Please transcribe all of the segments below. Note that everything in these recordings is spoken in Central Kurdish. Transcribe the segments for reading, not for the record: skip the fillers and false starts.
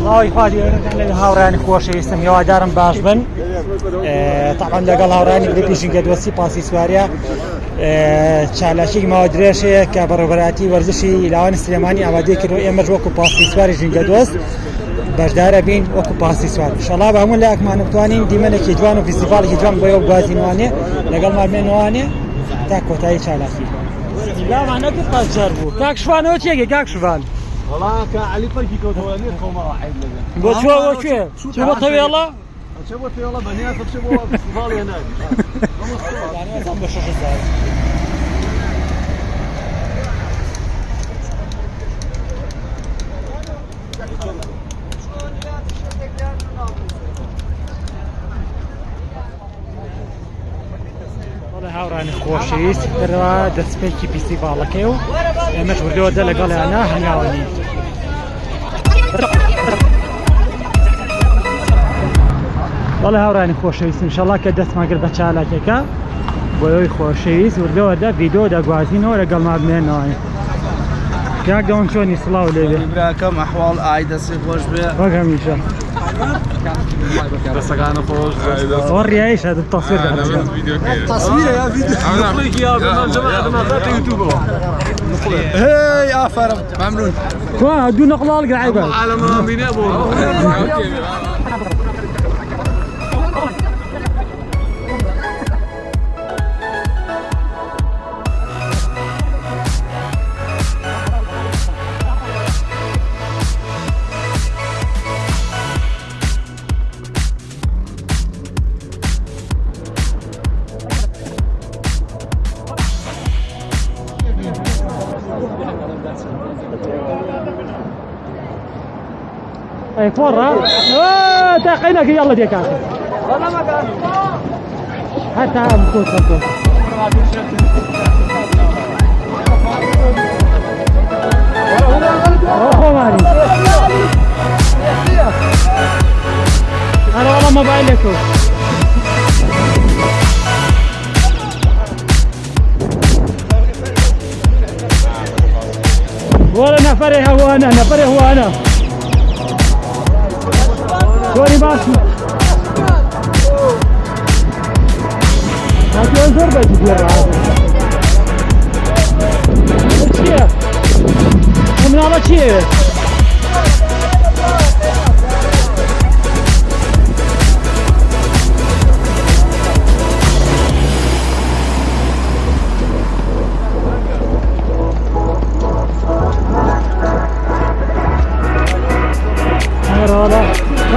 الله يفادي هاوراني خوشويستم هیوادارم باش بن طبعا لەگەڵ هاورانی گروپی ژینگە دۆستی پاسی سواریا چالاکی ماوە درێژەیە کە بەڕێوەبەراتی وەرزشی لاوانی سلێمانی ئامادەی کردو ئێمەش وەکو پاسی سواری ژینگە دۆست بەشدارە بین وەکو پاسی سوار انشاءالله بە هەموو لایەکمان بتوانین دیمەنێکی جوان و فیستیڤاڵێکی جوان بۆ ئێوە بگوازینەوانێ لەگەڵمان بێنەوانێ تا کۆتایی چالاکی لامان نەکرد پاسجار بوو کاک شوانەوە چێگە کاک شوان والله كعلي فرقي كوتواني قوم واحد لنا قلت شو طويله شو طويله بنيات شو فيستيفال هناك يعني زعما شو الزايد هاورانی خۆشەویست دەرەوە دەستپێکی فیستیڤاڵەکەی و ئێمەش وردەوەدە لەگەڵیانە هەنگاوانی بەڵێ هاورانی خۆشەویست انشاءالله کە دەستمان کرد بە چالاکێکە بۆ ئەوەی خۆشەویست وردەوەدە ڤیدیۆ دەگوازینەوە لەگەڵمان بمێنەوەی کاک دەوەن چۆنی سڵاو لێبێ براکەم ئەحواڵ ئای دەستی خۆش بێ وەک هەمیشە دەستەکانە خۆش ئەوە ڕیایشە تەسویر تصوير يا فيديو نخرج يا جماعة ما ذات يوتيوب هي افرم ممنون كوا دون نقلال قاعد على ما بينابو اي فورة تاقينك يلا ديك اخي والله ما كان حتى مكوت اوه ماري انا والله موبايلكم ولا نفري هو انا نفري هو انا شوري باشي هاتي انظر بيجي ديال هذا من هذا شيء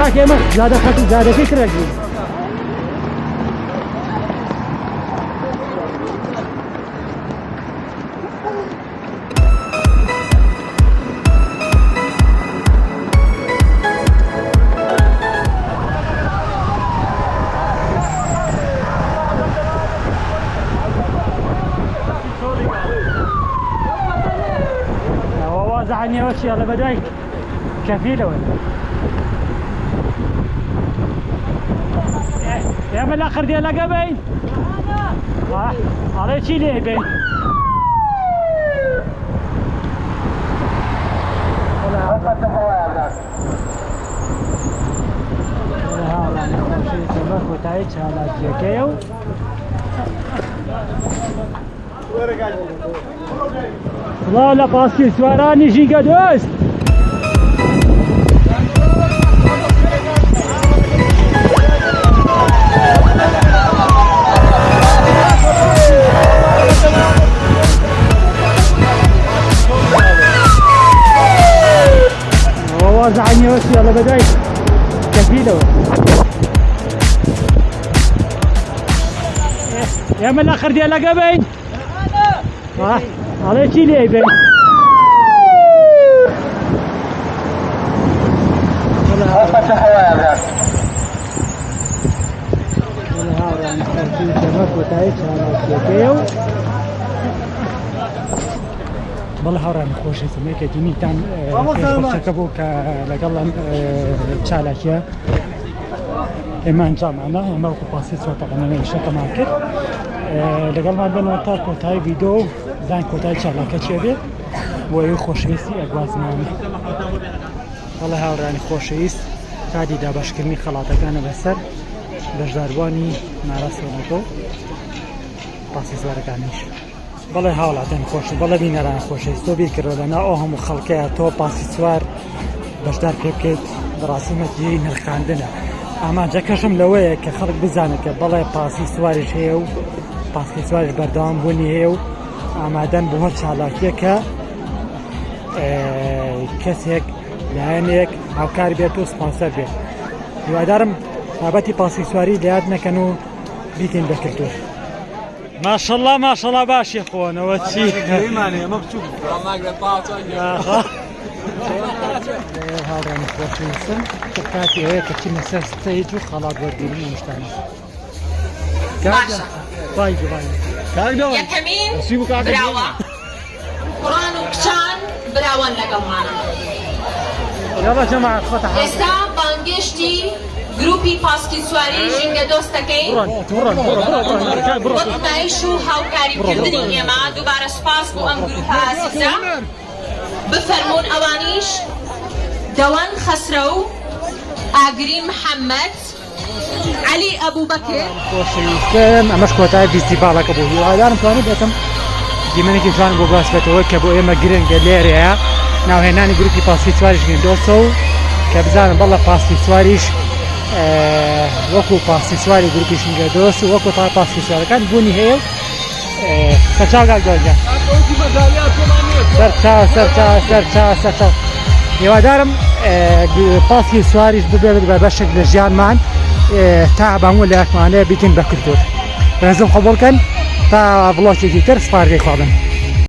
راك يا مخ زاد خاطر زاد فكرك هو وازعني وشي على بداية كفيلة ولا يا من الاخر ديال قبيل هذا شي ليه بين لا لا باسكي سواراني جيجا دوست وزعني وشي على بداية كفيلة يا من الاخر ديال قبيل على شي ليه بين والله هاوران خوش اسمه که دینی تن خوشکبو که لگلان چالشیا امان جامعنا اما وقتی سوت قناه نشته مارکت لگل ما بین وقتا کوتای ویدیو زن کوتای چالکه چیه و یه خوشویسی اگواز نامه والله هاورانی خۆشەویست کاتی دابشکردنی خەڵاتەکانە بەسەر بەشداربوانی ناراسۆنەکە و پاسی سوارەکانیش بەڵێ هاوڵاتیان خۆش بەڵێ بینەران خۆشەویست تۆ بیر کردەوە لەنا ئەو هەموو خەڵکەیە تۆ پاسی سوار بەشدار پێ بکەیت بەڕاستیمەتی نرخاندنە ئامانجەکەشم لەوەیە کە خەڵک بزانێت کە بەڵێ پاسی سواریش هەیە و پاسی سواریش بەردەوام بوونی هەیە و ئامادەن بۆ هەر چالاکیەکە کەسێک لایەنێک هاوکار بێت و سپانسەر بێت هیوادارم بابەتی پاسی سواری لە یاد نەکەن و بیتین بە کلتور ماشەڵڵا ماشەڵڵا باشی خۆنەوە چی هاوڕانی خۆشەویستم کاتی ئەوەیە کە چینە سەر ستەیج و خەڵات وەرگرتنی نیشتانە یەکەمین براوە قڕان و کچان براوان لەگەڵمانە ئێستا بانگشتی گروپی پاسکی سواری ژینگە دۆستەکەی وەقتایش و هاوکاریکردنی ئێمە دووبارە سوپاس بۆ ئەم گروپە ئازیزە بفەرمونون ئەوانیش دەوان خەسرە و ئاگری محەممەد علی ئەبوو بەکر خۆشەویستم ئەمەش کۆتای فیستیڤالەکە بوو هیوادارم توانێت بێتم دیمەنێکی جوان بۆ باسبێتەوە کە بۆ ئێمە گرنگە لێرەیە ناوهێنانی گروپی پاسکی سواریش دۆسە و کە بزانم بەڵە پاسکی سواریش وەکو پاسکی سواری گروپی شنگە دۆست و وەکو تا پاسکی سوارەکان بوونی هەیە سەرچاو گاگۆجە سەرچاو هیوادارم پاسکی سواریش ببێت بە بەشێک لە ژیانمان تا بەموو لە یەکمانەیە بیتین بە کلتور بەنزم قبولکەن تا بڵۆکێکی تر سپارگەی خواڵن